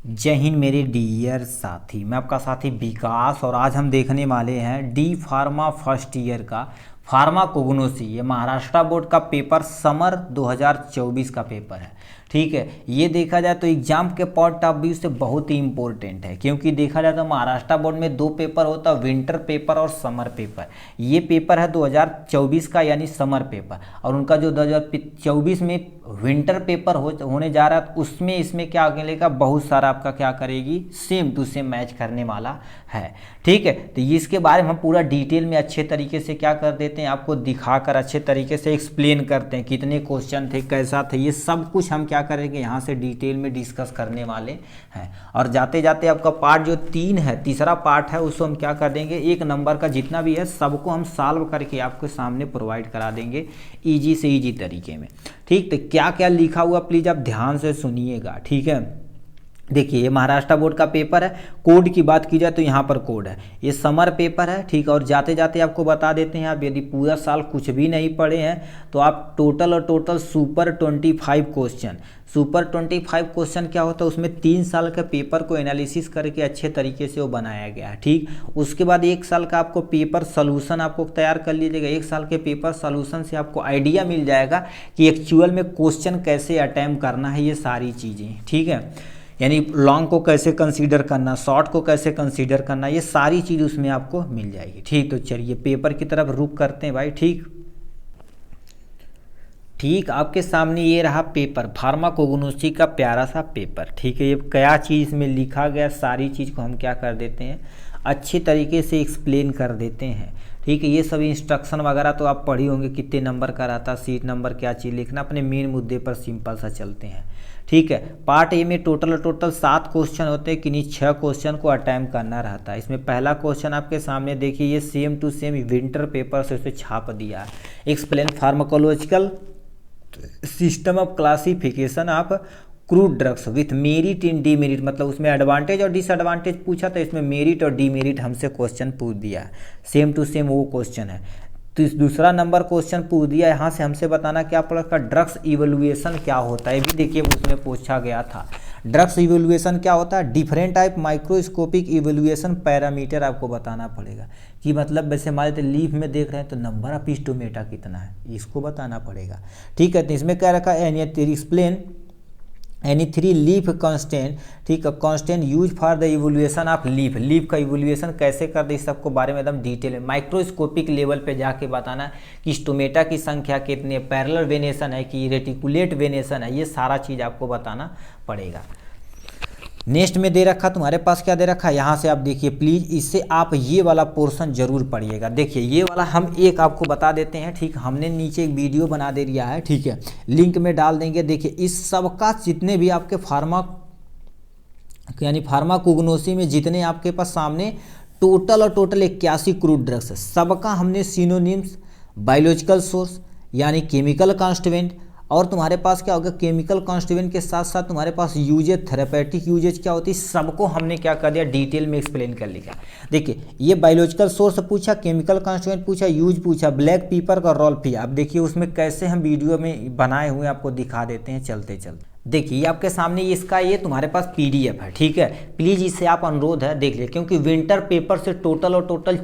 जय हिंद मेरे डियर साथी। मैं आपका साथी विकास और आज हम देखने वाले हैं डी फार्मा फर्स्ट ईयर का फार्माकोग्नोसी। ये महाराष्ट्र बोर्ड का पेपर समर 2024 का पेपर है। ठीक है, ये देखा जाए तो एग्जाम के पॉइंट ऑफ व्यू से बहुत ही इंपॉर्टेंट है, क्योंकि देखा जाए तो महाराष्ट्र बोर्ड में दो पेपर होता है, विंटर पेपर और समर पेपर। ये पेपर है 2024 का यानी समर पेपर, और उनका जो 2024 में विंटर पेपर होने जा रहा है उसमें इसमें क्या मिलेगा, बहुत सारा आपका क्या करेगी, सेम टू सेम मैच करने वाला है। ठीक है, तो ये इसके बारे में हम पूरा डिटेल में अच्छे तरीके से क्या कर देते हैं, आपको दिखाकर अच्छे तरीके से एक्सप्लेन करते हैं कितने क्वेश्चन थे, कैसा थे, ये सब कुछ हम क्या करेंगे यहाँ से डिटेल में डिस्कस करने वाले हैं। और जाते जाते आपका पार्ट जो 3 है, तीसरा पार्ट है, उसको हम क्या कर देंगे, 1 नंबर का जितना भी है सबको हम सॉल्व करके आपके सामने प्रोवाइड करा देंगे ईजी से ईजी तरीके में। ठीक, तो क्या क्या लिखा हुआ प्लीज़ आप ध्यान से सुनिएगा। ठीक है, देखिए ये महाराष्ट्र बोर्ड का पेपर है। कोड की बात की जाए तो यहाँ पर कोड है, ये समर पेपर है। ठीक है, और जाते जाते आपको बता देते हैं, आप यदि पूरा साल कुछ भी नहीं पढ़े हैं तो आप total super 25 question, super 25 question क्या होता है, उसमें 3 साल के पेपर को एनालिसिस करके अच्छे तरीके से वो बनाया गया है। ठीक, उसके बाद 1 साल का आपको पेपर सोल्यूशन आपको तैयार कर लीजिएगा। 1 साल के पेपर सोल्यूशन से आपको आइडिया मिल जाएगा कि एक्चुअल में क्वेश्चन कैसे अटेम्प्ट करना है, ये सारी चीज़ें। ठीक है, यानी लॉन्ग को कैसे कंसीडर करना, शॉर्ट को कैसे कंसीडर करना, ये सारी चीज़ उसमें आपको मिल जाएगी। ठीक, तो चलिए पेपर की तरफ रुक करते हैं भाई। ठीक, आपके सामने ये रहा पेपर, फार्माकोग्नोसी का प्यारा सा पेपर। ठीक है, ये क्या चीज़ इसमें लिखा गया, सारी चीज़ को हम क्या कर देते हैं, अच्छे तरीके से एक्सप्लेन कर देते हैं। ठीक है, ये सब इंस्ट्रक्शन वगैरह तो आप पढ़ी होंगे, कितने नंबर का रहता, सीट नंबर, क्या चीज़ लिखना। अपने मेन मुद्दे पर सिंपल सा चलते हैं। ठीक है, पार्ट ए में टोटल 7 क्वेश्चन होते हैं, किन्हीं 6 क्वेश्चन को अटेम्प्ट करना रहता है। इसमें पहला क्वेश्चन आपके सामने देखिए, ये same to same winter paper से उसे छाप दिया है। Explain pharmacological system of classification of crude drugs with merit in demerit, मतलब उसमें एडवांटेज और डिसएडवांटेज पूछा था, इसमें मेरिट और डीमेरिट हमसे क्वेश्चन पूछ दिया है। सेम टू सेम वो क्वेश्चन है। तो इस दूसरा नंबर क्वेश्चन पूछ दिया, यहाँ से हमसे बताना क्या पड़ेगा, ड्रग्स इवैल्यूएशन क्या होता है, ये भी देखिए उसमें पूछा गया था। ड्रग्स इवैल्यूएशन क्या होता है, different type microscopic evaluation parameter आपको बताना पड़ेगा कि मतलब वैसे हमारे लीफ में देख रहे हैं तो नंबर ऑफ स्टोमेटा कितना है, इसको बताना पड़ेगा। ठीक है, तो इसमें क्या रखा है, एक्सप्लेन एनी 3 लीफ कांस्टेंट। ठीक है, constant use for the evolution of leaf, leaf का इवोल्यूशन कैसे कर दे, इस सबको बारे में एकदम डिटेल में माइक्रोस्कोपिक लेवल पे जाके बताना कि स्टोमेटा की संख्या कितनी है, पैरेलल वेनेशन है कि रेटिकुलेट वेनेशन है, ये सारा चीज़ आपको बताना पड़ेगा। नेक्स्ट में दे रखा तुम्हारे पास क्या दे रखा है, यहाँ से आप देखिए प्लीज़, इससे आप ये वाला पोर्शन जरूर पढ़िएगा। देखिए ये वाला हम एक आपको बता देते हैं। ठीक, हमने नीचे एक वीडियो बना दे दिया है, ठीक है, लिंक में डाल देंगे। देखिए इस सब का जितने भी आपके फार्माकोग्नोसी में जितने आपके पास सामने टोटल 81 क्रूड ड्रग्स है, सबका हमने सिनोनिम्स, बायोलॉजिकल सोर्स यानी केमिकल कॉन्स्टिट्यूएंट, और तुम्हारे पास क्या होगा, केमिकल कॉन्स्टिट्यूएंट के साथ साथ तुम्हारे पास यूजेज, थेरेपेटिक यूजेज क्या होती है, सबको हमने क्या कर दिया, डिटेल में एक्सप्लेन कर लिया। देखिए ये बायोलॉजिकल सोर्स पूछा, केमिकल कॉन्स्टिट्यूएंट पूछा, यूज पूछा, ब्लैक पीपर का रोल किया। अब देखिए उसमें कैसे हम वीडियो में बनाए हुए आपको दिखा देते हैं चलते चलते। देखिए आपके सामने इसका ये तुम्हारे पास पीडीएफ है। ठीक है, प्लीज़ इसे आप अनुरोध है देख ले, क्योंकि विंटर पेपर से टोटल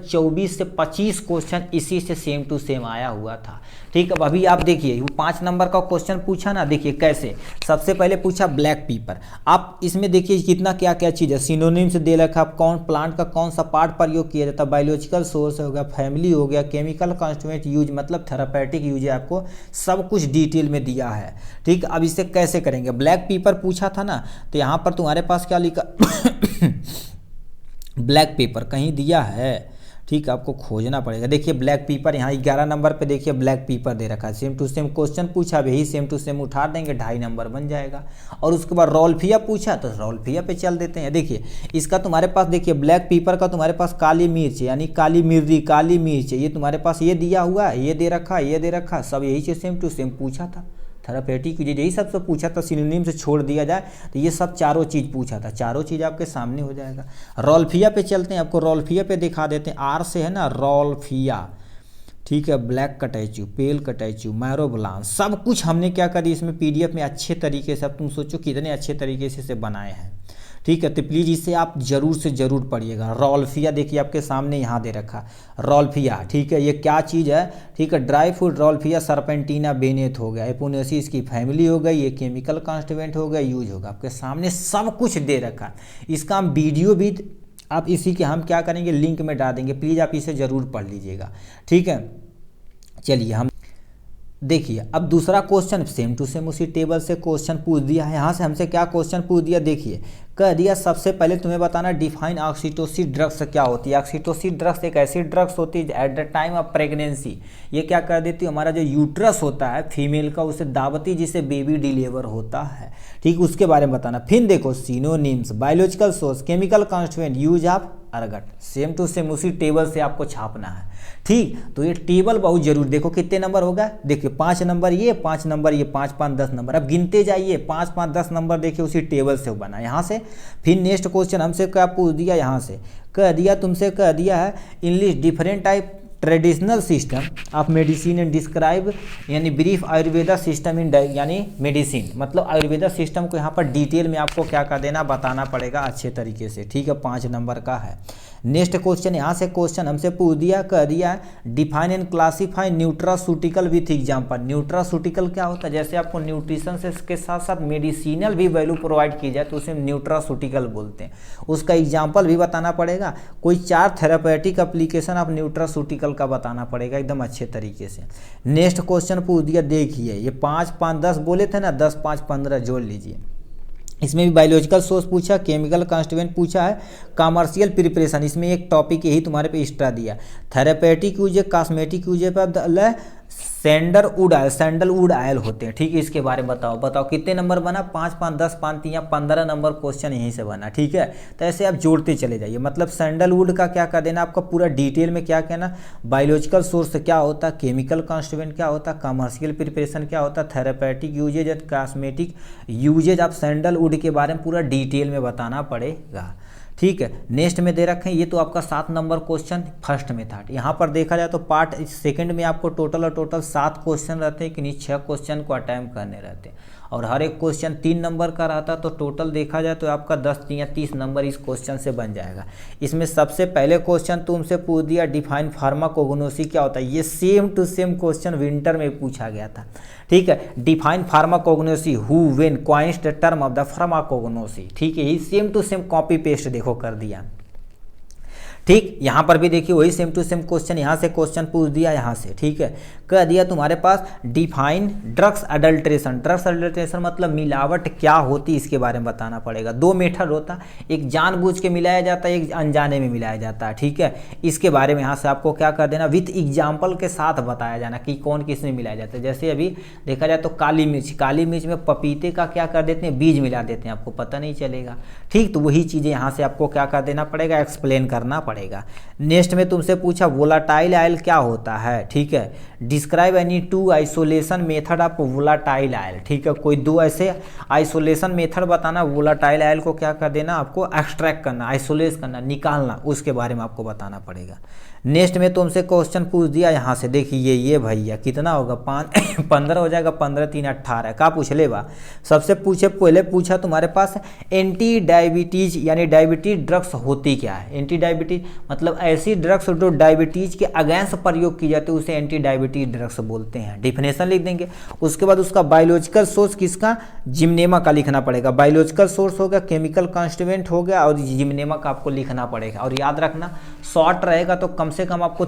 24 से 25 क्वेश्चन इसी से सेम टू सेम आया हुआ था। ठीक है, अब अभी आप देखिए वो 5 नंबर का क्वेश्चन पूछा ना, देखिए कैसे, सबसे पहले पूछा ब्लैक पीपर। आप इसमें देखिए कितना क्या क्या चीज़ है, सिनोनिम्स दे रखा, कौन प्लांट का कौन सा पार्ट प्रयोग किया जाता है, बायोलॉजिकल सोर्स हो गया, फैमिली हो गया, केमिकल कॉन्स्टिट्यूएंट यूज मतलब थेरापेटिक यूज है, आपको सब कुछ डिटेल में दिया है। ठीक, अब इसे कैसे करेंगे, ब्लैक पेपर पूछा था ना, तो यहाँ पर तुम्हारे पास क्या लिखा ब्लैक पेपर कहीं दिया है। ठीक, आपको खोजना पड़ेगा। देखिए ब्लैक पेपर यहाँ 11 नंबर पे देखिए ब्लैक पेपर दे रखा है, सेम टू सेम क्वेश्चन पूछा, वही सेम टू सेम उठा देंगे, 2.5 नंबर बन जाएगा। और उसके बाद रोल्फिया पूछा तो रोल्फिया पे चल देते हैं। देखिए इसका तुम्हारे पास देखिए ब्लैक पेपर का तुम्हारे पास काली मिर्च यानी काली मिर्ची, काली मिर्च, ये तुम्हारे पास ये दिया हुआ है, ये दे रखा है, ये दे रखा है, सब यही से सेम टू सेम पूछा था। थेरापेटिक यही सब पूछा था, सिनोनिम से छोड़ दिया जाए तो ये सब चारों चीज़ पूछा था, चारों चीज़ आपके सामने हो जाएगा। रोल्फिया पे चलते हैं, आपको रोल्फिया पे दिखा देते हैं, आर से है ना रोल्फिया। ठीक है, ब्लैक कटैचू, पेल कटैचू, मैरोब्लान, सब कुछ हमने क्या करी इसमें पीडीएफ में अच्छे तरीके से, अब तुम सोचो कितने अच्छे तरीके से इसे बनाए हैं। ठीक है, तो प्लीज़ इसे आप जरूर से ज़रूर पढ़िएगा। रॉल्फिया देखिए आपके सामने यहाँ दे रखा, रॉल्फिया, ठीक है, ये क्या चीज़ है, ठीक है, ड्राई फ्रूट रॉल्फिया सरपेंटिना बेनेथ हो गया, एपोनेसी इसकी फैमिली हो गई, ये केमिकल कॉन्स्टिट्यूएंट हो गया, यूज होगा, आपके सामने सब कुछ दे रखा। इसका हम वीडियो भी आप इसी के हम क्या करेंगे लिंक में डाल देंगे, प्लीज़ आप इसे ज़रूर पढ़ लीजिएगा, ठीक है। चलिए हम देखिए अब दूसरा क्वेश्चन सेम टू सेम उसी टेबल से क्वेश्चन पूछ दिया है। यहाँ से हमसे क्या क्वेश्चन पूछ दिया, देखिए कह दिया सबसे पहले तुम्हें बताना डिफाइन ऑक्सीटोसिन ड्रग्स क्या होती है। ऑक्सीटोसिन ड्रग्स एक ऐसी ड्रग्स होती है at the time of pregnancy, ये क्या कर देती है, हमारा जो यूट्रस होता है फीमेल का उसे दावती जिससे बेबी डिलीवर होता है, ठीक, उसके बारे में बताना। फिर देखो synonyms, biological source, chemical constituent, use of ergot, same to same उसी टेबल से आपको छापना है, ठीक। तो ये टेबल बहुत जरूर, देखो कितने नंबर होगा, देखिए 5 नंबर ये, 5 नंबर ये, 5 5 10 नंबर, अब गिनते जाइए 5 5 10 नंबर, देखिए उसी टेबल से बना यहाँ से। फिर नेक्स्ट क्वेश्चन हमसे क्या पूछ दिया, यहाँ से कह दिया तुमसे कह दिया है English different type traditional system of medicine and describe, यानी ब्रीफ आयुर्वेदा सिस्टम इन यानी मेडिसिन, मतलब आयुर्वेदा सिस्टम को यहाँ पर डिटेल में आपको क्या कर देना बताना पड़ेगा अच्छे तरीके से, ठीक है, 5 नंबर का है। नेक्स्ट क्वेश्चन यहाँ से क्वेश्चन हमसे पूछ दिया कह दिया define and classify nutraceutical with example. Nutraceutical क्या होता है, जैसे आपको न्यूट्रिशन से के साथ साथ मेडिसिनल भी वैल्यू प्रोवाइड की जाए तो उसे न्यूट्रासूटिकल बोलते हैं, उसका एग्जाम्पल भी बताना पड़ेगा। कोई 4 थेरापेटिक एप्लीकेशन आप न्यूट्रासूटिकल का बताना पड़ेगा एकदम अच्छे तरीके से। नेक्स्ट क्वेश्चन पूछ दिया, देखिए ये 5 5 10 बोले थे ना, 10 5 15 जोड़ लीजिए। इसमें भी बायोलॉजिकल सोर्स पूछा, केमिकल कॉन्स्टिट्यूएंट पूछा है, कमर्शियल प्रिपरेशन, इसमें एक टॉपिक यही तुम्हारे पे एक्स्ट्रा दिया, थेरेपेटिक यूज, कॉस्मेटिक यूज पर सैंडलवुड आयल होते हैं, ठीक है, इसके बारे में बताओ कितने नंबर बना, 5 5 10 5 3 15 नंबर क्वेश्चन यहीं से बना, ठीक है। तो ऐसे आप जोड़ते चले जाइए, मतलब सैंडलवुड का क्या कर देना आपका पूरा डिटेल में क्या कहना, बायोलॉजिकल सोर्स क्या होता है, केमिकल कॉन्स्टिट्यूएंट क्या होता है, कमर्शियल प्रिपरेशन क्या होता है, therapeutic uses and cosmetic uses आप सैंडलवुड के बारे में पूरा डिटेल में बताना पड़ेगा, ठीक है। नेक्स्ट में दे रखे हैं, ये तो आपका 7 नंबर क्वेश्चन फर्स्ट में था। यहाँ पर देखा जाए तो पार्ट सेकंड में आपको टोटल 7 क्वेश्चन रहते हैं कि नहीं, 6 क्वेश्चन को अटेम्प्ट करने रहते हैं और हर एक क्वेश्चन 3 नंबर का रहता है, तो टोटल देखा जाए तो आपका 10 या 30 नंबर इस क्वेश्चन से बन जाएगा। इसमें सबसे पहले क्वेश्चन तुमसे पूछ दिया डिफाइन फार्माकोग्नोसी क्या होता है, ये same to same question winter में पूछा गया था, ठीक है। Define pharmacognosy, who when coins the term of the pharmacognosy, ठीक है, ये same to same copy paste देखो कर दिया, ठीक। यहाँ पर भी देखिए वही सेम टू सेम क्वेश्चन यहाँ से क्वेश्चन पूछ दिया यहाँ से, ठीक है। कह दिया तुम्हारे पास define drugs adulteration, drugs adulteration मतलब मिलावट क्या होती है इसके बारे में बताना पड़ेगा। 2 मेथड होता है, एक जानबूझ के मिलाया जाता है, एक अनजाने में मिलाया जाता है, ठीक है। इसके बारे में यहाँ से आपको क्या कर देना विथ एग्जाम्पल के साथ बताया जाना कि कौन किस में मिलाया जाता है। जैसे अभी देखा जाए तो काली मिर्च में पपीते का क्या कर देते हैं, बीज मिला देते हैं, आपको पता नहीं चलेगा, ठीक। तो वही चीज़ें यहाँ से आपको क्या कर देना पड़ेगा, एक्सप्लेन करना पड़ेगा। नेक्स्ट में तुमसे पूछा वोलाटाइल आयल क्या होता है, ठीक है। Describe any 2 isolation method of volatile oil, ठीक है। कोई 2 ऐसे आइसोलेशन मेथड बताना, वोलाटाइल आयल को क्या कर देना आपको एक्सट्रैक्ट करना, आइसोलेट करना, निकालना, उसके बारे में आपको बताना पड़ेगा। नेक्स्ट में तुमसे क्वेश्चन पूछ दिया यहाँ से, देखिए ये भैया कितना होगा 15 हो जाएगा, 15 3 18 का पूछ लेगा। सबसे पहले पूछा तुम्हारे पास एंटी डायबिटीज यानी डायबिटीज ड्रग्स होती क्या है। एंटी डायबिटीज मतलब ऐसी ड्रग्स जो डायबिटीज के अगेंस्ट प्रयोग की जाती है उसे एंटी डायबिटीज ड्रग्स बोलते हैं, डिफिनेशन लिख देंगे। उसके बाद उसका बायोलॉजिकल सोर्स किसका, जिम्नेमा का लिखना पड़ेगा। बायोलॉजिकल सोर्स हो गया, केमिकल कॉन्स्टिट्यूएंट हो गया और जिम्नेमा का आपको लिखना पड़ेगा। और याद रखना शॉर्ट रहेगा तो कम से कम आपको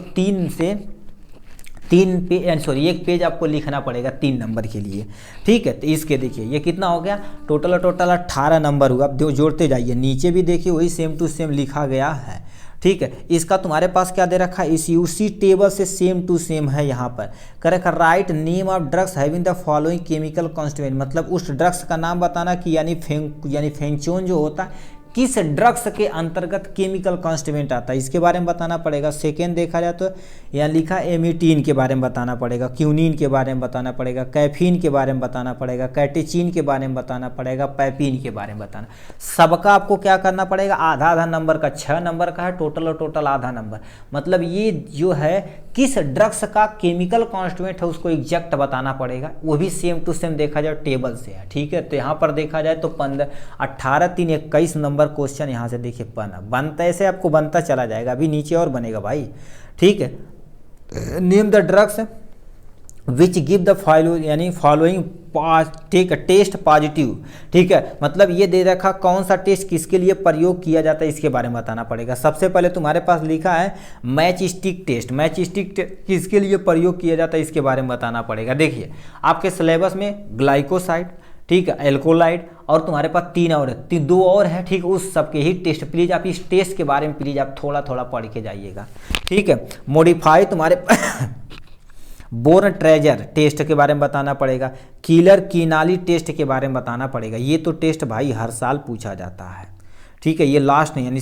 1 पेज आपको लिखना पड़ेगा 3 नंबर के लिए, ठीक है। तो इसके देखिए ये कितना हो गया, टोटल 18 नंबर हुआ। आप जोड़ते जाइए, नीचे भी देखिए वही सेम टू सेम लिखा गया है, ठीक है। इसका तुम्हारे पास क्या दे रखा है, इसी उसी टेबल से सेम टू सेम है। यहाँ पर correct, write name of drugs having the following chemical constituent, मतलब उस ड्रग्स का नाम बताना कि यानी फेंचोन जो होता है किस ड्रग्स के अंतर्गत केमिकल कॉन्स्टिट्यूएंट आता है, इसके बारे में बताना पड़ेगा। सेकेंड देखा जाए तो यहाँ लिखा एमिटीन के बारे में बताना पड़ेगा, क्यूनिन के बारे में बताना पड़ेगा, कैफीन के बारे में बताना पड़ेगा, कैटेचिन के बारे में बताना पड़ेगा, पैपिन के बारे में बताना। सबका आपको क्या करना पड़ेगा, आधा नंबर का, 6 नंबर का है टोटल आधा नंबर। मतलब ये जो है किस ड्रग्स का केमिकल कॉन्स्टिट्यूएंट है उसको एग्जैक्ट बताना पड़ेगा, वो भी सेम टू सेम देखा जाए टेबल से है, ठीक है। तो यहाँ पर देखा जाए तो 18 3 21 नंबर नंबर क्वेश्चन यहाँ से देखिए बनता ऐसे आपको बनता चला जाएगा, अभी नीचे और बनेगा भाई, ठीक है। Name the drugs which give the following ठीक है टेस्ट पॉजिटिव, ठीक है, मतलब ये दे रखा कौन सा टेस्ट किसके लिए प्रयोग किया जाता है इसके बारे में बताना पड़ेगा। सबसे पहले तुम्हारे पास लिखा है match stick test, match stick किसके लिए प्रयोग किया जाता है इसके बारे में बताना पड़ेगा। देखिए आपके सिलेबस में ग्लाइकोसाइड, ठीक है, एल्कोलाइड और तुम्हारे पास 3 और है, 2 और है, ठीक, उस सबके ही टेस्ट प्लीज आप इस टेस्ट के बारे में प्लीज आप थोड़ा थोड़ा पढ़ के जाइएगा, ठीक है। मॉडिफाई तुम्हारे बोर्न ट्रेजर टेस्ट के बारे में बताना पड़ेगा, किलर कीनाली टेस्ट के बारे में बताना पड़ेगा। ये तो टेस्ट भाई हर साल पूछा जाता है, ठीक है, ये लास्ट नहीं यानी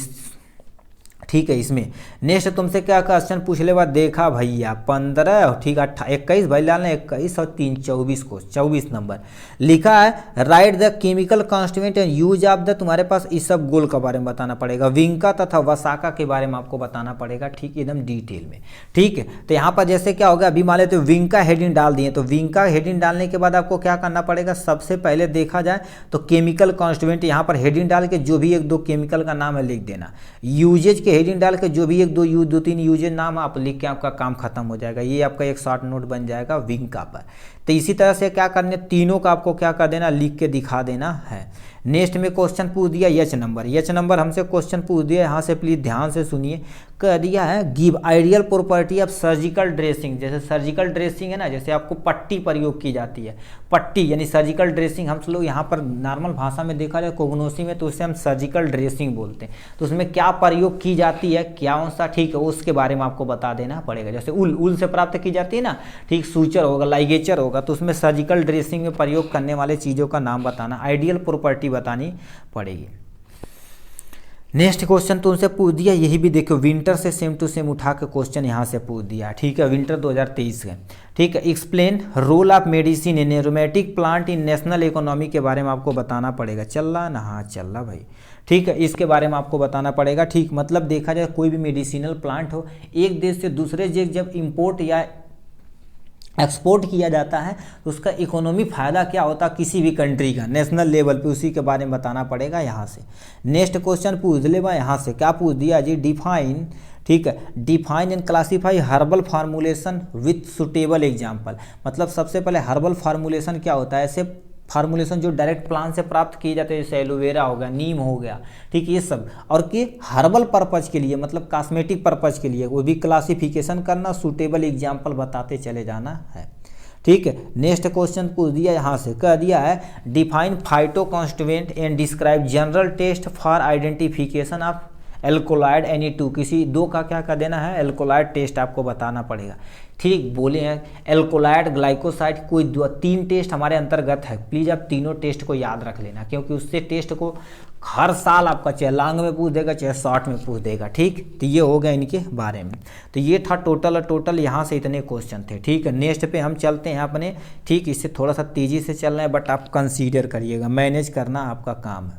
ठीक है। इसमें नेक्स्ट तुमसे क्या क्वेश्चन पूछ ले, देखा भैया 15, ठीक है, 21 भाई लाल ने 21 और 3 24 को 24 नंबर लिखा है। Right the chemical constituent and use of the, तुम्हारे पास इस सब गोल के बारे में बताना पड़ेगा, विंका तथा वसाका के बारे में आपको बताना पड़ेगा, ठीक, एकदम डिटेल में, ठीक है। तो यहाँ पर जैसे क्या होगा, अभी मान लेते तो विंका हेडिंग डाल दिए, तो विंका हेडिंग डालने के बाद आपको क्या करना पड़ेगा, सबसे पहले देखा जाए तो केमिकल कॉन्स्टिट्यूएंट यहाँ पर हेडिंग डाल के जो भी 1-2 केमिकल का नाम है लिख देना, यूजेज के हेडिंग डाल के जो भी 1-2-3 यूजेज नाम आप लिख के आपका काम खत्म हो जाएगा। ये आपका एक शॉर्ट नोट बन जाएगा विंका पर। तो इसी तरह से क्या करने, तीनों का आपको क्या कर देना, लिख के दिखा देना है। नेक्स्ट में क्वेश्चन पूछ दिया एच नंबर हमसे क्वेश्चन पूछ दिया, यहाँ से प्लीज ध्यान से सुनिए। कह दिया है give ideal property of surgical dressing, जैसे सर्जिकल ड्रेसिंग है ना, जैसे आपको पट्टी प्रयोग की जाती है, पट्टी यानी सर्जिकल ड्रेसिंग हम लोग यहाँ पर नॉर्मल भाषा में देखा जाए कोग्नोसी में तो उसे हम सर्जिकल ड्रेसिंग बोलते हैं। तो उसमें क्या प्रयोग की जाती है, क्या सा, ठीक है, उसके बारे में आपको बता देना पड़ेगा। जैसे उल से प्राप्त की जाती है ना, ठीक, सूचर होगा, लाइगेचर होगा, तो उसमें सर्जिकल ड्रेसिंग में प्रयोग करने वाले चीज़ों का नाम बताना, आइडियल प्रॉपर्टी बतानी पड़ेगी। नेक्स्ट क्वेश्चन तुमसे पूछ दिया, यही भी देखो विंटर से सेम टू सेम उठा के क्वेश्चन यहाँ से पूछ दिया, ठीक है, विंटर 2023 का, ठीक है। Explain role of medicine in aromatic plant in national economy के बारे में आपको बताना पड़ेगा। चल रहा ना, हाँ चल रहा भाई, ठीक है, इसके बारे में आपको बताना पड़ेगा, ठीक, मतलब देखा जाए कोई भी मेडिसिनल प्लांट हो एक देश से दूसरे देश जब इम्पोर्ट या एक्सपोर्ट किया जाता है तो उसका इकोनॉमी फ़ायदा क्या होता है किसी भी कंट्री का नेशनल लेवल पे, उसी के बारे में बताना पड़ेगा यहाँ से। नेक्स्ट क्वेश्चन पूछ ले बा, यहाँ से क्या पूछ दिया जी, डिफाइन, ठीक है, define and classify herbal formulation with suitable example, मतलब सबसे पहले हर्बल फार्मूलेशन क्या होता है, ऐसे फार्मूलेशन जो डायरेक्ट प्लांट से प्राप्त किए जाते हैं, जैसे एलोवेरा हो गया, नीम हो गया, ठीक, ये सब, और कि हर्बल पर्पज के लिए मतलब कॉस्मेटिक पर्पज के लिए, वो भी क्लासिफिकेशन करना, सूटेबल एग्जाम्पल बताते चले जाना है, ठीक है। नेक्स्ट क्वेश्चन पूछ दिया, यहाँ से कह दिया है define phyto constituent and describe general test for identification of alkaloid any two, किसी 2 का क्या कर देना है, एल्कोलाइड टेस्ट आपको बताना पड़ेगा, ठीक, बोले हैं एल्कोलाइड, ग्लाइकोसाइड, कोई 2-3 टेस्ट हमारे अंतर्गत है, प्लीज़ आप तीनों टेस्ट को याद रख लेना, क्योंकि उससे टेस्ट को हर साल आपका चाहे लॉन्ग में पूछ देगा चाहे शॉर्ट में पूछ देगा, ठीक। तो ये हो गया इनके बारे में, तो ये था टोटल यहाँ से इतने क्वेश्चन थे, ठीक है। नेक्स्ट पे हम चलते हैं अपने, ठीक, इससे थोड़ा सा तेज़ी से चल रहे हैं बट आप कंसीडर करिएगा, मैनेज करना आपका काम है,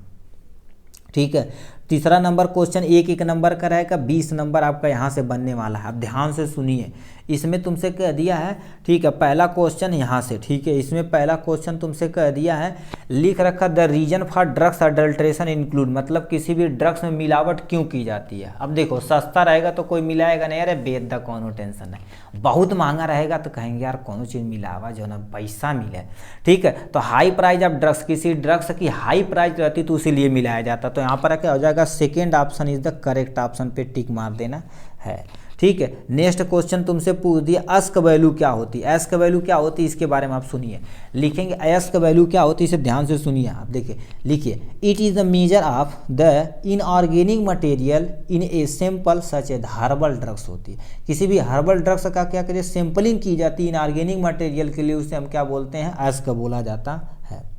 ठीक है। तीसरा नंबर क्वेश्चन 1 नंबर का रहेगा, 20 नंबर आपका यहाँ से बनने वाला है। अब ध्यान से सुनिए, इसमें तुमसे कह दिया है, ठीक है, पहला क्वेश्चन यहाँ से, ठीक है, इसमें पहला क्वेश्चन तुमसे कह दिया है, लिख रखा the reason for drugs adulteration include, मतलब किसी भी ड्रग्स में मिलावट क्यों की जाती है। अब देखो सस्ता रहेगा तो कोई मिलाएगा नहीं, अरे बेद द कोनो टेंशन नहीं, बहुत महंगा रहेगा तो कहेंगे यार कोनो चीज़ मिलावा जो ना पैसा मिले, ठीक है। तो हाई प्राइस ऑफ ड्रग्स, किसी ड्रग्स की हाई प्राइस रहती तो इसीलिए मिलाया जाता, तो यहाँ पर क्या हो जाएगा, second option is the correct option पे टिक मार देना है, ठीक है। नेक्स्ट क्वेश्चन तुमसे पूछ दिया एस्क वैल्यू क्या होती है, एस्क वैल्यू क्या होती है इसके बारे में आप सुनिए, लिखेंगे एस्क वैल्यू क्या होती है, इसे ध्यान से सुनिए आप, देखिए लिखिए, it is the measure of the inorganic material in a sample such as herbal drugs होती है, किसी भी हर्बल ड्रग्स का क्या करिए सैंपलिंग की जाती है इनऑर्गेनिक मटेरियल के लिए, उसे हम क्या बोलते हैं, एस्क बोला जाता है,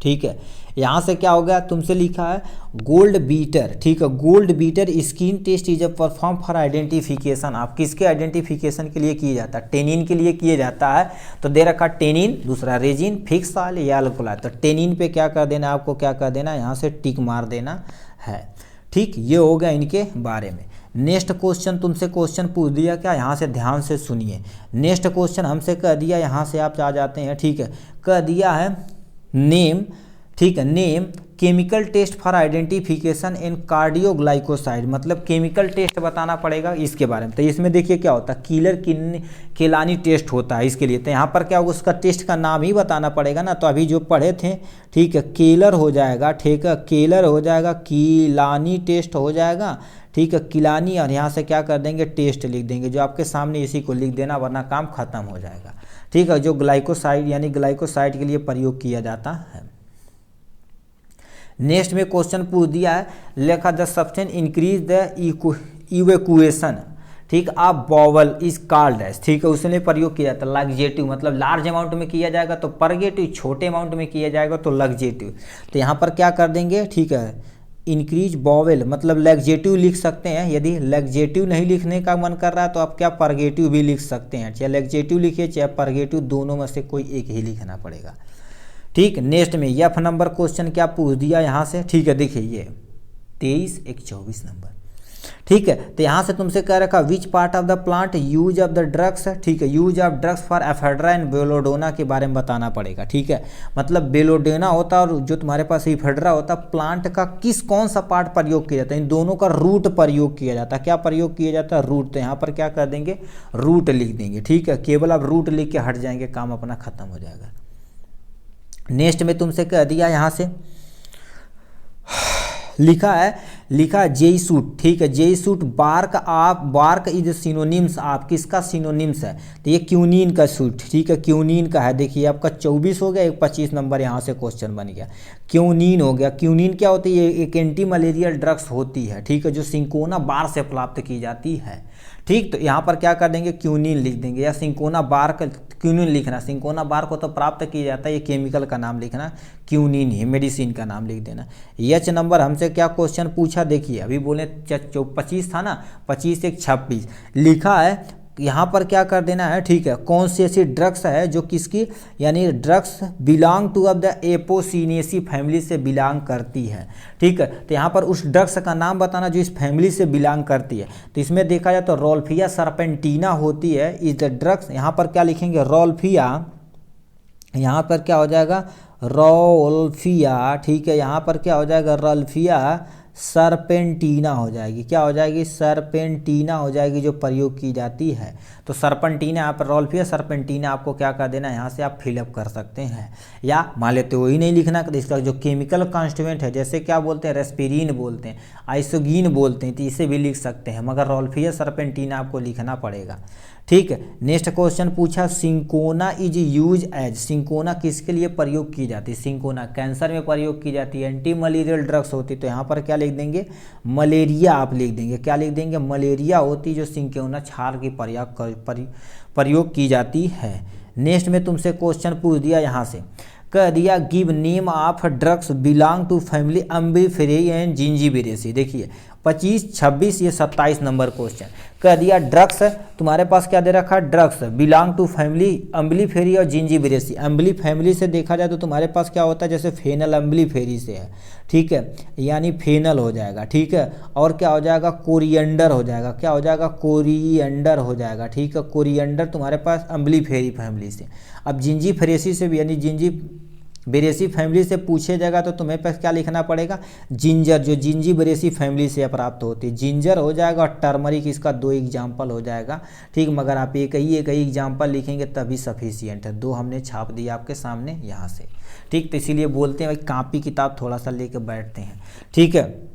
ठीक है। यहाँ से क्या हो गया, तुमसे लिखा है गोल्ड बीटर, ठीक है, gold beater skin test is a perform for identification, आप किसके आइडेंटिफिकेशन के लिए किया जाता है, टेनिन के लिए किया जाता है, तो दे रखा टेनिन, दूसरा रेजिन, फिक्स साल या अल्कोलाइड, तो टेनिन पे क्या कर देना, आपको क्या कर देना, यहाँ से टिक मार देना है, ठीक, ये हो गया इनके बारे में। नेक्स्ट क्वेश्चन तुमसे क्वेश्चन पूछ दिया क्या, यहाँ से ध्यान से सुनिए, नेक्स्ट क्वेश्चन हमसे कह दिया, यहाँ से आप आ जाते हैं, ठीक है, कह दिया है नेम, ठीक है, name chemical test for identification in cardioglycoside, मतलब केमिकल टेस्ट बताना पड़ेगा इसके बारे में। तो इसमें देखिए क्या होता है, कीलर केलानी टेस्ट होता है इसके लिए। तो यहाँ पर क्या होगा, उसका टेस्ट का नाम ही बताना पड़ेगा ना। तो अभी जो पढ़े थे, ठीक है, केलर हो जाएगा, ठीक है, केलर हो जाएगा, कीलानी टेस्ट हो जाएगा, ठीक है, किलानी, और यहाँ से क्या कर देंगे, टेस्ट लिख देंगे, जो आपके सामने इसी को लिख देना, वरना काम खत्म हो जाएगा, ठीक है, जो ग्लाइकोसाइड यानी ग्लाइकोसाइड के लिए प्रयोग किया जाता है। नेक्स्ट में क्वेश्चन पूछ दिया है, लेखा the substance increase the evacuation, ठीक, आप बॉवल इज कॉल्ड एज, ठीक है, उसने प्रयोग किया जाता है। लग्जेटिव मतलब लार्ज अमाउंट में किया जाएगा तो परगेटिव, छोटे अमाउंट में किया जाएगा तो लग्जेटिव। तो यहाँ पर क्या कर देंगे, ठीक है, इंक्रीज बॉवेल मतलब लग्जेटिव लिख सकते हैं। यदि लग्जेटिव नहीं लिखने का मन कर रहा है तो आप क्या परगेटिव भी लिख सकते हैं, चाहे लग्जेटिव लिखिए चाहे परगेटिव, दोनों में से कोई एक ही लिखना पड़ेगा, ठीक। नेक्स्ट में एफ नंबर क्वेश्चन क्या पूछ दिया यहाँ से, ठीक है, देखिए ये 23-1-24 नंबर, ठीक है। तो यहाँ से तुमसे कह रखा which part of the plant use of the drugs, ठीक है, use of drugs for ephedra and belladonna के बारे में बताना पड़ेगा, ठीक है। मतलब बेलोडोना होता है और जो तुम्हारे पास एफेड्रा होता है, प्लांट का कौन सा पार्ट प्रयोग किया जाता है, इन दोनों का रूट प्रयोग किया जाता है। क्या प्रयोग किया जाता है, रूट। तो यहाँ पर क्या कर देंगे, रूट लिख देंगे, ठीक है, केवल आप रूट लिख के हट जाएंगे, काम अपना खत्म हो जाएगा। नेक्स्ट में तुमसे कह दिया यहाँ से लिखा जेई सूट, ठीक है, जेई सूट बार्क, आप बार्क इज सिनोनिम्स, आप किसका सिनोनिम्स है, तो ये क्यूनिन का सूट, ठीक है, क्यूनिन का है। देखिए आपका 24 हो गया, 25 नंबर यहाँ से क्वेश्चन बन गया, क्यूनिन हो गया। क्यूनिन क्या होती है, ये एक एंटी मलेरियल ड्रग्स होती है, ठीक है, जो सिंकोना बार से प्राप्त की जाती है, ठीक। तो यहाँ पर क्या कर देंगे, क्यूनिन लिख देंगे, या सिंकोना बार का क्यूनिन लिखना, सिंकोना बार को तो प्राप्त किया जाता है, ये केमिकल का नाम लिखना, क्यूनिन ही मेडिसिन का नाम लिख देना। एच नंबर हमसे क्या क्वेश्चन पूछा, देखिए अभी बोले 25 था ना, 25-1-26 लिखा है, यहाँ पर क्या कर देना है, ठीक है, कौन सी ऐसी ड्रग्स है जो किसकी, यानी drugs belong two of the Apocynaceae family से बिलोंग करती है, ठीक है। तो यहाँ पर उस ड्रग्स का नाम बताना जो इस फैमिली से बिलोंग करती है। तो इसमें देखा जाए तो रोल्फिया सरपेंटीना होती है इज द ड्रग्स, यहाँ पर क्या लिखेंगे, रोल्फिया, यहाँ पर क्या हो जाएगा, रोल्फिया, ठीक है, यहाँ पर क्या हो जाएगा, रोल्फिया सरपेंटीना हो जाएगी, क्या हो जाएगी, सरपेंटीना हो जाएगी, जो प्रयोग की जाती है। तो सरपेंटीना, यहाँ पर रोल्फिया सरपेंटीना आपको क्या कर देना, यहाँ से आप फिलअप कर सकते हैं, या मान लेते वही नहीं लिखना, तो इसका जो केमिकल कॉन्स्टिट्यूएंट है, जैसे क्या बोलते हैं, रेस्पिरिन बोलते हैं, आइसोगीन बोलते हैं, तो इसे भी लिख सकते हैं, मगर रोल्फिया सरपेंटीना आपको लिखना पड़ेगा, ठीक है। नेक्स्ट क्वेश्चन पूछा, cinchona is use as, cinchona किसके लिए प्रयोग की जाती है, सिंकोना कैंसर में प्रयोग की जाती है, एंटी मलेरियल ड्रग्स होती है। तो यहाँ पर क्या लिख देंगे, मलेरिया आप लिख देंगे, क्या लिख देंगे, मलेरिया होती जो सिंकोना क्षार की प्रयोग की जाती है। नेक्स्ट में तुमसे क्वेश्चन पूछ दिया, यहाँ से कह दिया give name of drugs belong to family Umbelliferae and Zingiberaceae. देखिए 25, 26, ये 27 नंबर क्वेश्चन कह दिया ड्रग्स, तुम्हारे पास क्या दे रखा है, ड्रग्स बिलोंग टू फैमिली अम्बिलिफेरी और जिंजीबेरेसी। अम्बिली फैमिली से देखा जाए तो तुम्हारे पास क्या होता है, जैसे फेनल अम्बिलिफेरी से है, ठीक है, यानी फेनल हो जाएगा, ठीक है, और क्या हो जाएगा, कोरिएंडर हो जाएगा, क्या हो जाएगा, कोरिएंडर हो जाएगा, ठीक है, कोरिएंडर तुम्हारे पास अम्बिलिफेरी फैमिली से। अब जिंजीफेरेसी से भी यानी जिंजीबेरेसी फैमिली से पूछे जाएगा तो तुम्हें पास क्या लिखना पड़ेगा, जिंजर, जो जिंजीबेरेसी फैमिली से प्राप्त होती है, जिंजर हो जाएगा, और टर्मरिक इसका 2 एग्जाम्पल हो जाएगा, ठीक। मगर आप एक ही एग्जाम्पल लिखेंगे तभी सफिशियंट है, 2 हमने छाप दिया आपके सामने यहाँ से, ठीक। तो इसीलिए बोलते हैं भाई कापी किताब थोड़ा सा लेके बैठते हैं, ठीक है।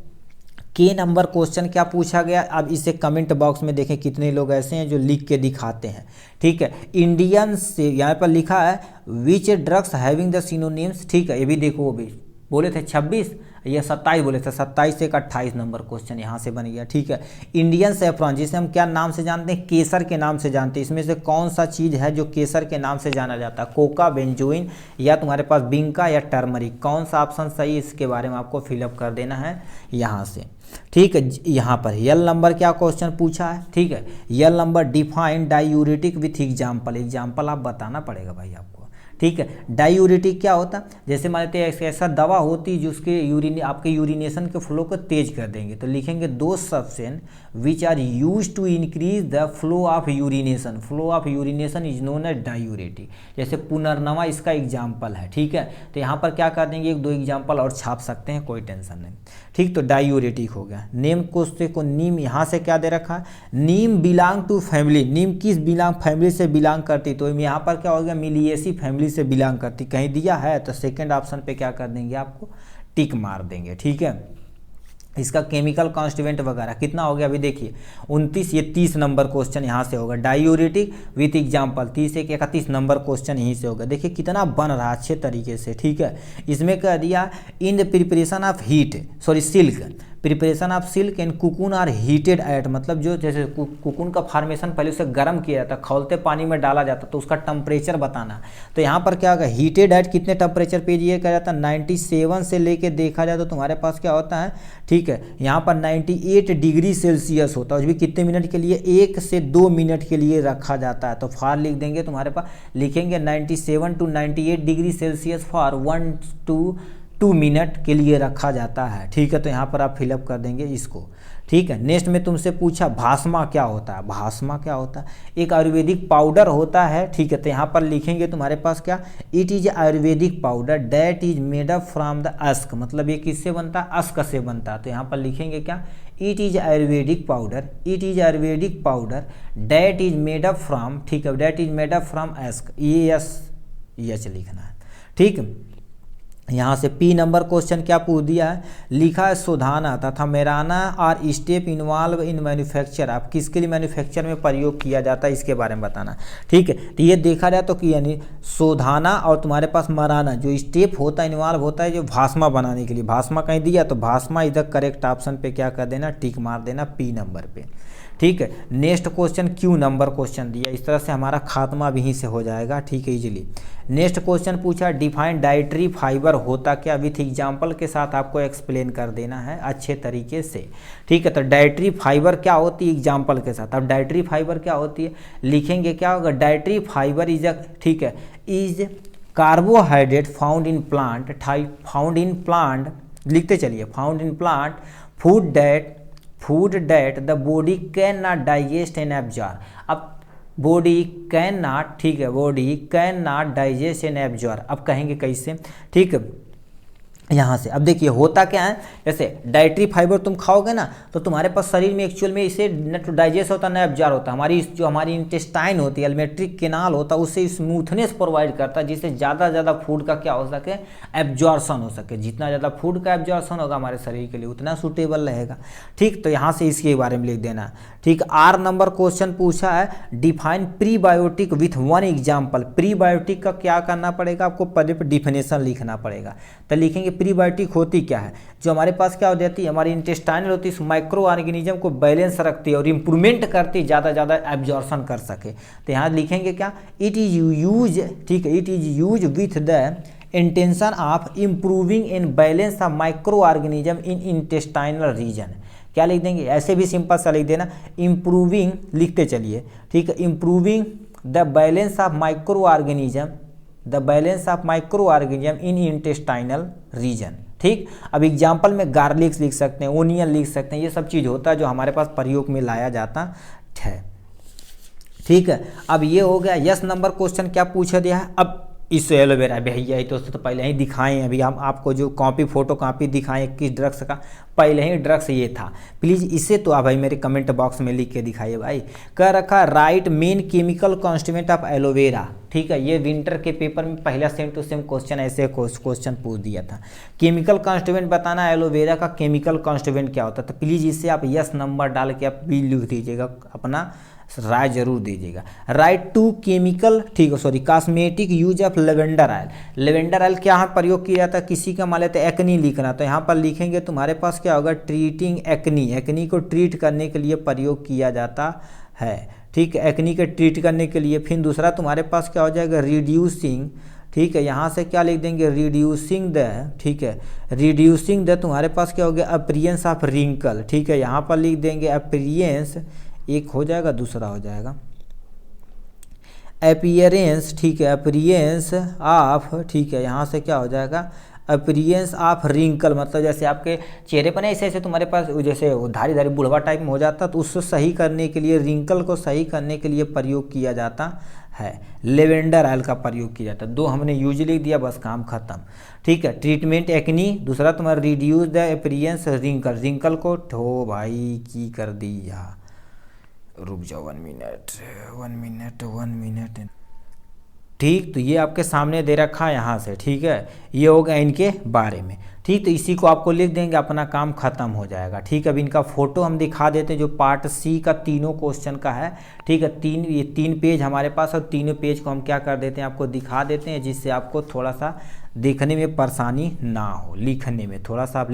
के नंबर क्वेश्चन क्या पूछा गया, अब इसे कमेंट बॉक्स में देखें कितने लोग ऐसे हैं जो लिख के दिखाते हैं, ठीक है। इंडियन से यहाँ पर लिखा है विच ड्रग्स हैविंग द सिनोनिम्स, ठीक है, ये भी देखो, वो भी बोले थे 26, ये 27 बोले थे, 27 से 28 नंबर क्वेश्चन यहाँ से बन गया, ठीक है। इंडियन सेफ्रॉन, जिसे हम क्या नाम से जानते हैं, केसर के नाम से जानते हैं, इसमें से कौन सा चीज़ है जो केसर के नाम से जाना जाता है, कोका, बेंजोइन, या तुम्हारे पास बिंका या टर्मरिक, कौन सा ऑप्शन सही, इसके बारे में आपको फिलअप कर देना है यहाँ से, ठीक है। यहाँ पर यल नंबर क्या क्वेश्चन पूछा है, ठीक है, यल number define diuretic with example, example आप बताना पड़ेगा भाई आपको, ठीक है। डायूरेटिक क्या होता है, जैसे मान लेते हैं ऐसा दवा होती है जो उसके आपके यूरिनेशन के फ्लो को तेज कर देंगे, तो लिखेंगे दो substance which are use to increase the flow of urination, flow of urination is known as diuretic. जैसे पुनर्नवा इसका एग्जाम्पल है, ठीक है। तो यहाँ पर क्या कर देंगे, एक दो एग्जाम्पल और छाप सकते हैं, कोई टेंशन नहीं, ठीक। तो डायूरेटिक हो गया। नेम को नीम यहाँ से क्या दे रखा है, नीम बिलोंग टू फैमिली, नीम किस फैमिली से बिलोंग करती, तो यहाँ पर क्या हो गया, मिलिएसी फैमिली से बिलोंग करती, कहीं दिया है तो सेकंड ऑप्शन पे क्या कर देंगे, आपको टिक मार देंगे, ठीक है। इसका केमिकल कॉन्स्टिट्यूएंट वगैरह कितना हो गया, अभी देखिए 29, ये 30 नंबर क्वेश्चन यहाँ से होगा, डायूरेटिक विथ एग्जाम्पल 30 एक 31 नंबर क्वेश्चन यहीं से होगा। देखिए कितना बन रहा है अच्छे तरीके से, ठीक है। इसमें कह दिया in the preparation of silk, preparation of silk and cocoon are heated at, मतलब जो जैसे कुकून का फार्मेशन पहले उसे गर्म किया जाता, खौलते पानी में डाला जाता, तो उसका टेम्परेचर बताना। तो यहाँ पर क्या होगा, हीटेड एट कितने टेम्परेचर पे ये कहा जाता है, 97 से लेके देखा जाए तो तुम्हारे पास क्या होता है, ठीक है, यहाँ पर 98 डिग्री सेल्सियस होता है, भी कितने मिनट के लिए, 1 से 2 मिनट के लिए रखा जाता है। तो फार लिख देंगे तुम्हारे पास, लिखेंगे 97 to 98 degree Celsius for 1 to 2 minute के लिए रखा जाता है, ठीक है। तो यहाँ पर आप फिलअप कर देंगे इसको, ठीक है। नेक्स्ट में तुमसे पूछा भास्मा क्या होता है, भास्मा क्या होता है, एक आयुर्वेदिक पाउडर होता है, ठीक है। तो यहाँ पर लिखेंगे तुम्हारे पास क्या, it is Ayurvedic powder that is made up from the ask, मतलब ये किससे बनता है, अस्क से बनता है। तो यहाँ पर लिखेंगे क्या, it is Ayurvedic powder, it is Ayurvedic powder that is made up from, ठीक है, that is made up from ask, ये एच लिखना है, ठीक है। यहाँ से पी नंबर क्वेश्चन क्या पूछ दिया है, लिखा है शोधाना तथा मेराना और स्टेप इन्वॉल्व इन मैन्युफैक्चर, आप किसके लिए मैन्युफैक्चर में प्रयोग किया जाता है इसके बारे में बताना, ठीक है। तो ये देखा जाए तो कि यानी शोधाना और तुम्हारे पास मराना जो स्टेप होता है, इन्वॉल्व होता है जो भास्मा बनाने के लिए, भास्मा कहीं दिया तो भास्मा इधर करेक्ट ऑप्शन पे क्या कर देना, टिक मार देना पी नंबर पे, ठीक है। Next question Q number question दिया, इस तरह से हमारा खात्मा भी यहीं से हो जाएगा, ठीक है, इजीली। नेक्स्ट क्वेश्चन पूछा डिफाइन डाइटरी फाइबर होता क्या, विथ एग्जाम्पल के साथ आपको एक्सप्लेन कर देना है अच्छे तरीके से, ठीक है। तो डाइटरी फाइबर क्या होती है एग्जाम्पल के साथ, अब डाइटरी फाइबर क्या होती है, लिखेंगे क्या होगा, डाइटरी फाइबर इज ठीक है, is carbohydrate found in plant, found in plant लिखते चलिए, found in plant food that the body can not digest and absorb, अब बॉडी कैन नॉट, ठीक है, body can not digest and absorb, अब कहेंगे कैसे, ठीक है। यहाँ से अब देखिए होता क्या है, जैसे डाइटरी फाइबर तुम खाओगे ना तो तुम्हारे पास शरीर में एक्चुअल में इसे न तो डाइजेस्ट होता न एब्जॉर्ब होता, हमारी जो हमारी इंटेस्टाइन होती है, एलिमेंट्री केनाल होता है, उससे स्मूथनेस प्रोवाइड करता है जिससे ज़्यादा ज़्यादा फूड का क्या हो सके, एब्जॉर्सन हो सके। जितना ज़्यादा फूड का एब्जॉर्सन होगा हमारे शरीर के लिए उतना सूटेबल रहेगा, ठीक। तो यहाँ से इसके बारे में लिख देना, ठीक। आर नंबर क्वेश्चन पूछा है define prebiotic with one example, prebiotic का क्या करना पड़ेगा, आपको पहले पर डिफिनेशन लिखना पड़ेगा। तो लिखेंगे प्रीबायोटिक होती क्या है, जो हमारे पास क्या हो जाती है, हमारी इंटेस्टाइनल होती है, इस माइक्रो ऑर्गेनिज्म को बैलेंस रखती है और इम्प्रूवमेंट करती है, ज़्यादा एब्जॉर्शन कर सके। तो यहाँ लिखेंगे क्या, इट इज यूज, ठीक है, it is use with the intention of improving and balance of micro organism in intestinal region, क्या लिख देंगे, ऐसे भी सिंपल सा लिख देना, इम्प्रूविंग लिखते चलिए, ठीक है, improving the balance of micro organism, the balance of micro organism in intestinal region, ठीक। अब एग्जाम्पल में गार्लिक्स लिख सकते हैं, ओनियन लिख सकते हैं, ये सब चीज़ होता है जो हमारे पास प्रयोग में लाया जाता है, ठीक है। अब ये हो गया। यस नंबर क्वेश्चन क्या पूछा दिया है, अब इस एलोवेरा भैया तो पहले ही दिखाएं, अभी हम आपको जो फोटो कॉपी दिखाएं किस ड्रग्स का, पहले ही ड्रग्स ये था, प्लीज़ इसे तो आप भाई मेरे कमेंट बॉक्स में लिख के दिखाइए भाई। कह रखा right main chemical constituent of aloe vera, ठीक है, ये विंटर के पेपर में पहला सेम टू सेम क्वेश्चन ऐसे क्वेश्चन पूछ दिया था। केमिकल कॉन्स्टिट्यूएंट बताना एलोवेरा का केमिकल कॉन्स्टिट्यूएंट क्या होता है, तो प्लीज़ इससे आप यस नंबर डाल के आप भी लिख दीजिएगा, अपना राय जरूर दीजिएगा। राइट टू केमिकल, ठीक है, sorry cosmetic use of lavender oil, lavender oil क्या यहाँ प्रयोग किया जाता है, किसी का मान लेते एक्नी लिखना, तो यहाँ पर लिखेंगे तुम्हारे पास क्या होगा, ट्रीटिंग एक्नी, एक्नी को ट्रीट करने के लिए प्रयोग किया जाता है, ठीक है, एक्नी के ट्रीट करने के लिए। फिर दूसरा तुम्हारे पास क्या हो जाएगा, रिड्यूसिंग, ठीक है, यहाँ से क्या लिख देंगे, रिड्यूसिंग द, ठीक है, रिड्यूसिंग द तुम्हारे पास क्या हो गया, अपीयरेंस ऑफ रिंकल, ठीक है, यहाँ पर लिख देंगे अपीयरेंस, एक हो जाएगा दूसरा हो जाएगा अपीयरेंस, ठीक है, अपीयरेंस ऑफ, ठीक है, यहाँ से क्या हो जाएगा, अपीयरेंस ऑफ रिंकल, मतलब जैसे आपके चेहरे पर ना ऐसे ऐसे तुम्हारे पास जैसे धारी धारी बुढ़वा टाइप में हो जाता, तो उसको सही करने के लिए, रिंकल को सही करने के लिए प्रयोग किया जाता है, लेवेंडर ऑयल का प्रयोग किया जाता है। दो हमने यूज लिख दिया, बस काम खत्म, ठीक है। ट्रीटमेंट एक्नी, दूसरा तुम्हारा reduce the appearance wrinkle, wrinkle को ठो भाई की कर दिया, रुक जाओ 1 मिनट 1 मिनट 1 मिनट, ठीक। तो ये आपके सामने दे रखा है यहाँ से, ठीक है, ये हो गया इनके बारे में, ठीक। तो इसी को आपको लिख देंगे, अपना काम खत्म हो जाएगा, ठीक है। अब इनका फोटो हम दिखा देते हैं, जो पार्ट सी का तीनों क्वेश्चन का है, ठीक है। ये 3 पेज हमारे पास, और तीनों पेज को हम क्या कर देते हैं, आपको दिखा देते हैं, जिससे आपको थोड़ा सा देखने में परेशानी ना हो, लिखने में थोड़ा सा आप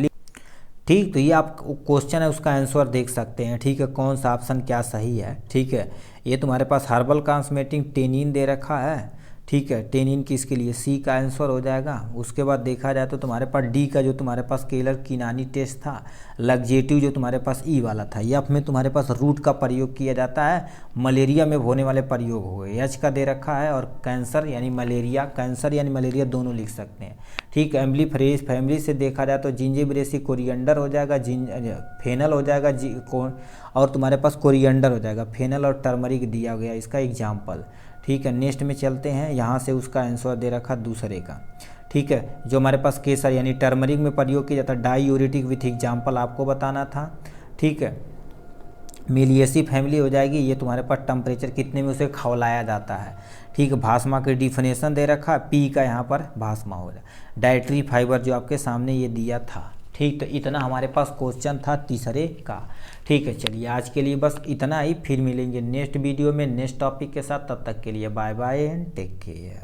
ठीक। तो ये आप क्वेश्चन है, उसका आंसर देख सकते हैं, ठीक है, कौन सा ऑप्शन क्या सही है, ठीक है। ये तुम्हारे पास हर्बल कॉस्मेटिक टेनिन दे रखा है, ठीक है, टेनिन की, इसके लिए सी का आंसर हो जाएगा। उसके बाद देखा जाए तो तुम्हारे पास डी का, जो तुम्हारे पास केलर किनानी टेस्ट था, लग्जेटिव जो तुम्हारे पास ई वाला था, एफ में तुम्हारे पास रूट का प्रयोग किया जाता है, मलेरिया में होने वाले प्रयोग हो गए, एच का दे रखा है, और कैंसर यानी मलेरिया, कैंसर यानी मलेरिया दोनों लिख सकते हैं, ठीक है। एम्बली फ्रेश फैमिली से देखा जाए तो जिंजिबरेसी कोरिएंडर हो जाएगा, फेनल हो जाएगा, और तुम्हारे पास कोरिएंडर हो जाएगा, फेनल और टर्मरिक दिया गया इसका एग्जाम्पल, ठीक है। नेक्स्ट में चलते हैं, यहाँ से उसका आंसर दे रखा दूसरे का, ठीक है। जो हमारे पास केसर यानी टर्मरिक में प्रयोग किया जाता है, डाईयूरेटिक विथ एग्जाम्पल आपको बताना था, ठीक है। मिलिएसी फैमिली हो जाएगी, ये तुम्हारे पास टेम्परेचर कितने में उसे खौलाया जाता है, ठीक है। भास्मा की डिफिनेशन दे रखा, पी का यहाँ पर भास्मा हो जाए। डाइटरी फाइबर जो आपके सामने ये दिया था, ठीक। तो इतना हमारे पास क्वेश्चन था तीसरे का, ठीक है। चलिए आज के लिए बस इतना ही, फिर मिलेंगे नेक्स्ट वीडियो में नेक्स्ट टॉपिक के साथ, तब तक के लिए bye bye and take care.